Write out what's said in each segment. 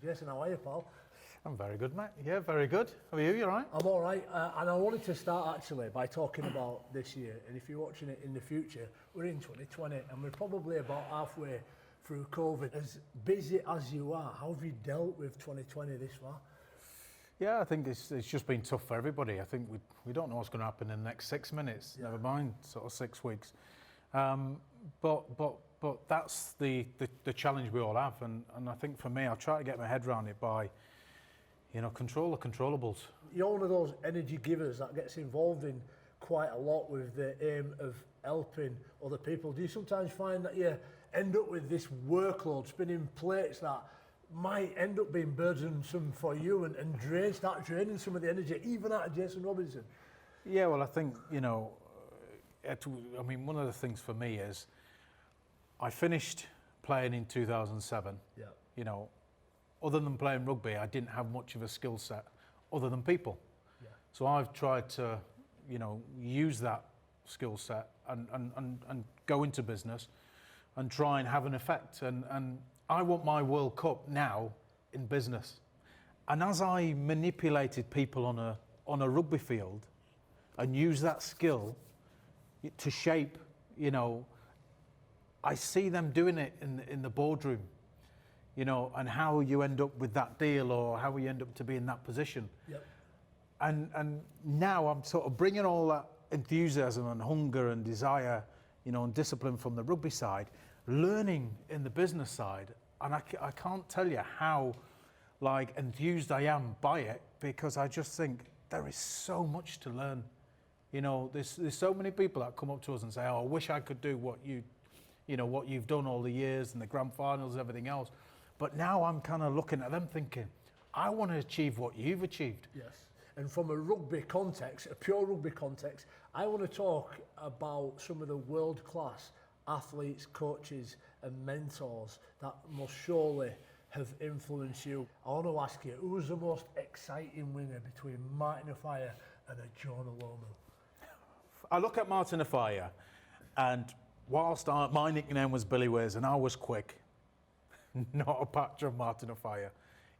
Jason, how are you, pal? I'm very good, mate. Yeah, very good. How are you? You all right? I'm all right, and I wanted to start actually by talking about this year. And if you're watching it in the future, we're in 2020, and we're probably about halfway through COVID. As busy as you are, how have you dealt with 2020 this far? Yeah, I think it's just been tough for everybody. I think we don't know what's going to happen in the next 6 minutes. Yeah. Never mind, sort of 6 weeks. But that's the challenge we all have, and I think for me, I'll try to get my head around it by, control the controllables. You're one of those energy givers that gets involved in quite a lot with the aim of helping other people. Do you sometimes find that you end up with this workload, spinning plates that might end up being burdensome for you and start draining some of the energy, even out of Jason Robinson? Yeah, well, I think, one of the things for me is I finished playing in 2007. Yeah. Other than playing rugby, I didn't have much of a skill set other than people. Yeah. So I've tried to, use that skill set and go into business and try and have an effect. And I want my World Cup now in business. And as I manipulated people on a rugby field and use that skill to shape, I see them doing it in the boardroom, and how you end up with that deal or how you end up to be in that position. Yep. And now I'm sort of bringing all that enthusiasm and hunger and desire, and discipline from the rugby side, learning in the business side. And I can't tell you how enthused I am by it, because I just think there is so much to learn. There's so many people that come up to us and say, "Oh, I wish I could do what you've done all the years and the grand finals and everything else." But now I'm kind of looking at them thinking, I want to achieve what you've achieved. Yes. And from a rugby context, a pure rugby context, I want to talk about some of the world-class athletes, coaches and mentors that must surely have influenced you. I want to ask you, who was the most exciting winger between Martin Offiah and a Jonah Lomu? I look at Martin Offiah, and whilst my nickname was Billy Whiz and I was quick, not a patch of Martin Offiah.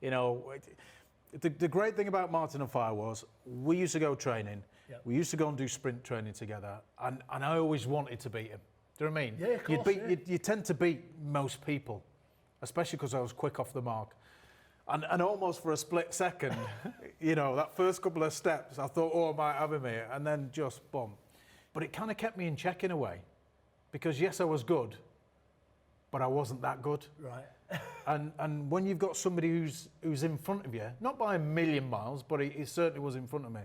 The great thing about Martin Offiah was we used to go training. Yep. We used to go and do sprint training together, and I always wanted to beat him. Do you know what I mean? Yeah, of course. You tend to beat most people, especially because I was quick off the mark. And almost for a split second, that first couple of steps, I thought, I might have him here, and then just boom. But it kind of kept me in check in a way, because yes, I was good, but I wasn't that good. Right. And when you've got somebody who's in front of you, not by a million miles, but he certainly was in front of me.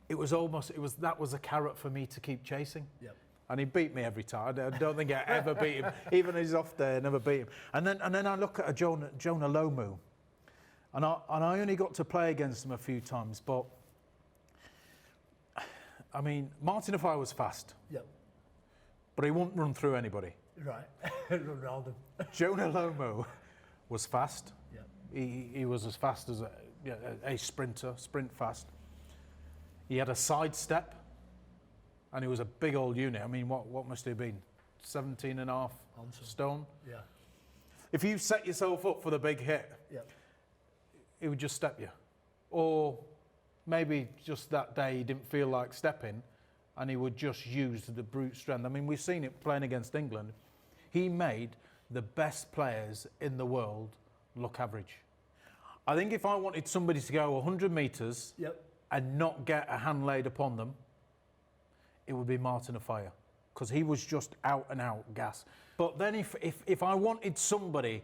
That was a carrot for me to keep chasing. Yep. And he beat me every time. I don't think I ever beat him. Even as he's off there, I never beat him. And then I look at a Jonah Lomu, and I only got to play against him a few times, but I mean, Martin Offiah was fast. Yep. But he wouldn't run through anybody. Right. Run around him. Jonah Lomu was fast. Yep. He was as fast as a sprinter, sprint fast. He had a sidestep, and he was a big old unit. I mean, what must he have been? 17 and a half stone? Yeah. If you set yourself up for the big hit, yep, he would just step you. Or maybe just that day he didn't feel like stepping, and he would just use the brute strength. I mean, we've seen it playing against England. He made the best players in the world look average. I think if I wanted somebody to go 100 metres yep, and not get a hand laid upon them, it would be Martin Offiah, because he was just out and out gas. But then if I wanted somebody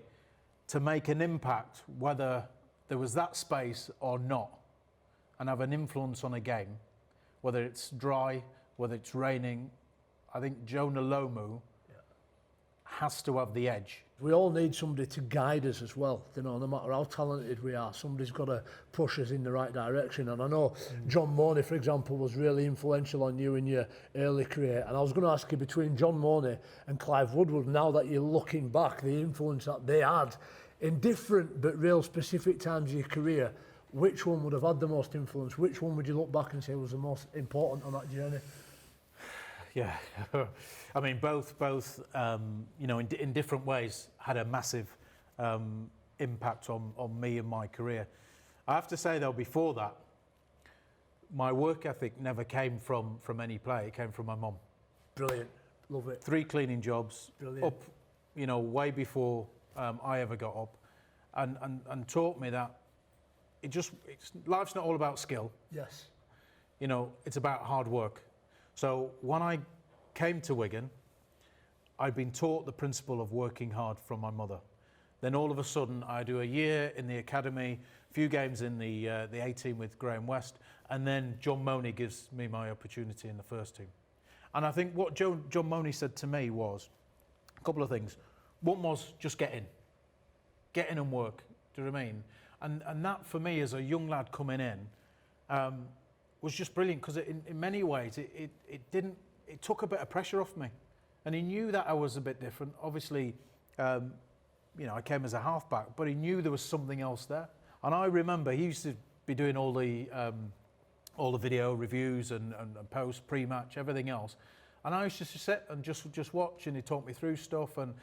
to make an impact, whether there was that space or not, and have an influence on a game, whether it's dry, whether it's raining, I think Jonah Lomu has to have the edge. We all need somebody to guide us as well. No matter how talented we are, somebody's got to push us in the right direction. And I know John Mooney, for example, was really influential on you in your early career. And I was going to ask you, between John Mooney and Clive Woodward, now that you're looking back, the influence that they had in different but real specific times of your career, which one would have had the most influence? Which one would you look back and say was the most important on that journey? Yeah, I mean, both, in different ways, had a massive impact on me and my career. I have to say though, before that, my work ethic never came from any play. It came from my mum. Brilliant. Love it. 3 cleaning jobs, Brilliant. up, way before I ever got up, and taught me that life's not all about skill. Yes. It's about hard work. So when I came to Wigan, I'd been taught the principle of working hard from my mother. Then all of a sudden, I do a year in the academy, a few games in the A-team with Graham West, and then John Money gives me my opportunity in the first team. And I think what John Money said to me was a couple of things. One was just get in and work. Do you know what I mean? And that for me as a young lad coming in was just brilliant, because in many ways it took a bit of pressure off me. And he knew that I was a bit different. Obviously, I came as a halfback, but he knew there was something else there. And I remember he used to be doing all the video reviews and post, pre-match, everything else. And I used to sit and just watch, and he taught me through stuff, and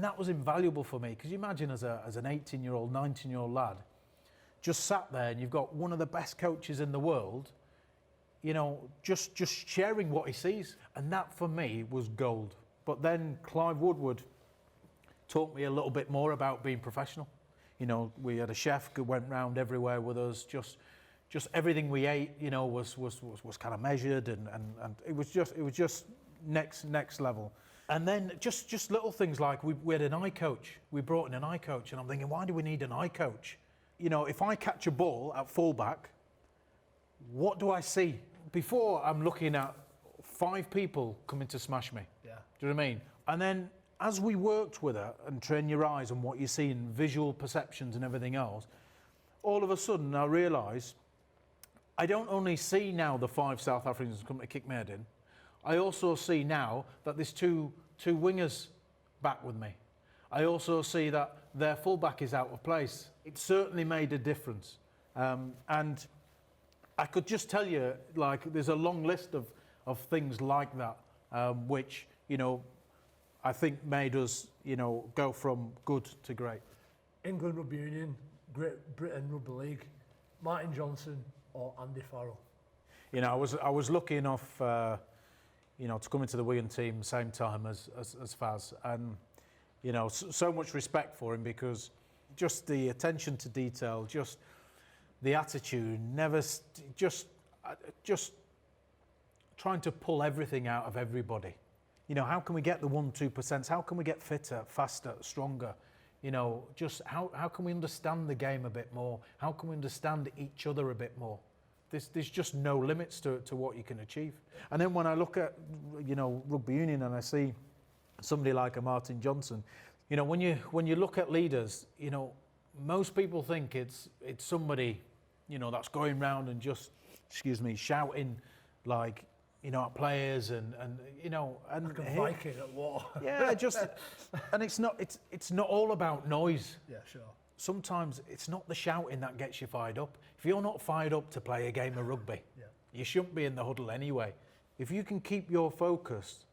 that was invaluable for me. Because you imagine as an 18-year-old, 19-year-old lad, just sat there, and you've got one of the best coaches in the world, just sharing what he sees. And that for me was gold. But then Clive Woodward taught me a little bit more about being professional. We had a chef who went round everywhere with us. Just everything we ate, was kind of measured, and it was just next level. And then just little things like we had an eye coach. We brought in an eye coach, and I'm thinking, why do we need an eye coach? If I catch a ball at fullback, what do I see? Before, I'm looking at 5 people coming to smash me. Yeah. Do you know what I mean? And then as we worked with it and train your eyes on what you see in visual perceptions and everything else, all of a sudden I realise I don't only see now the 5 South Africans come to kick my head in, I also see now that there's two wingers back with me. I also see that their fullback is out of place. It certainly made a difference. And I could just tell you, there's a long list of things like that, which, I think made us, go from good to great. England Rugby Union, Great Britain Rugby League, Martin Johnson or Andy Farrell? I was lucky enough, to come into the Wigan team same time as Faz, and so much respect for him, because just the attention to detail, just the attitude, just trying to pull everything out of everybody. How can we get the 1-2%? How can we get fitter, faster, stronger? Just how can we understand the game a bit more? How can we understand each other a bit more? There's just no limits to what you can achieve. And then when I look at, rugby union, and I see somebody like a Martin Johnson, when you look at leaders, most people think it's somebody, that's going round and just, shouting at players and like a Viking at war. Yeah, and it's not all about noise. Yeah, sure. Sometimes it's not the shouting that gets you fired up. If you're not fired up to play a game of rugby, you shouldn't be in the huddle anyway. If you can keep your focus,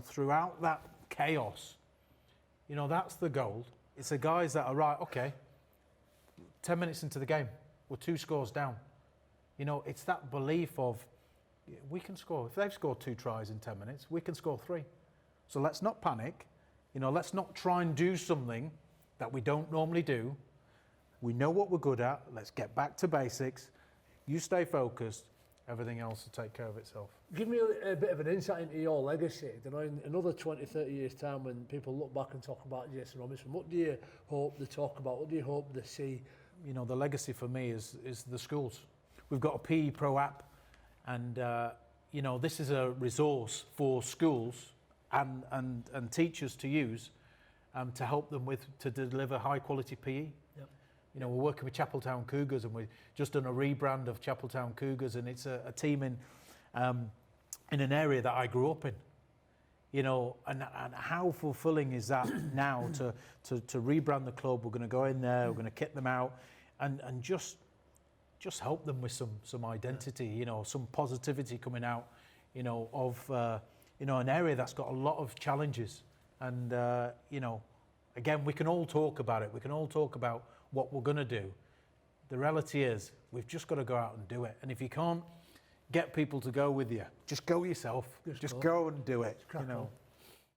throughout that chaos, that's the goal. It's the guys that are right, okay, 10 minutes into the game, we're 2 scores down. It's that belief of, we can score. If they've scored 2 tries in 10 minutes, we can score 3. So let's not panic. Let's not try and do something that we don't normally do. We know what we're good at. Let's get back to basics. You stay focused. Everything else will take care of itself. Give me a bit of an insight into your legacy. In another 20, 30 years' time, when people look back and talk about Jason Robinson, what do you hope they talk about? What do you hope they see? The legacy for me is the schools. We've got a PE Pro app, and this is a resource for schools and teachers to use to help them to deliver high quality PE. Yep. We're working with Chapeltown Cougars, and we've just done a rebrand of Chapeltown Cougars, and it's a team in an area that I grew up in. And how fulfilling is that now to rebrand the club? We're going to go in there, we're going to kit them out, and just help them with some identity, some positivity coming out, of an area that's got a lot of challenges, and again, we can all talk about it. We can all talk about what we're going to do. The reality is, we've just got to go out and do it. And if you can't get people to go with you, just go yourself. Just go and do it. Crack on.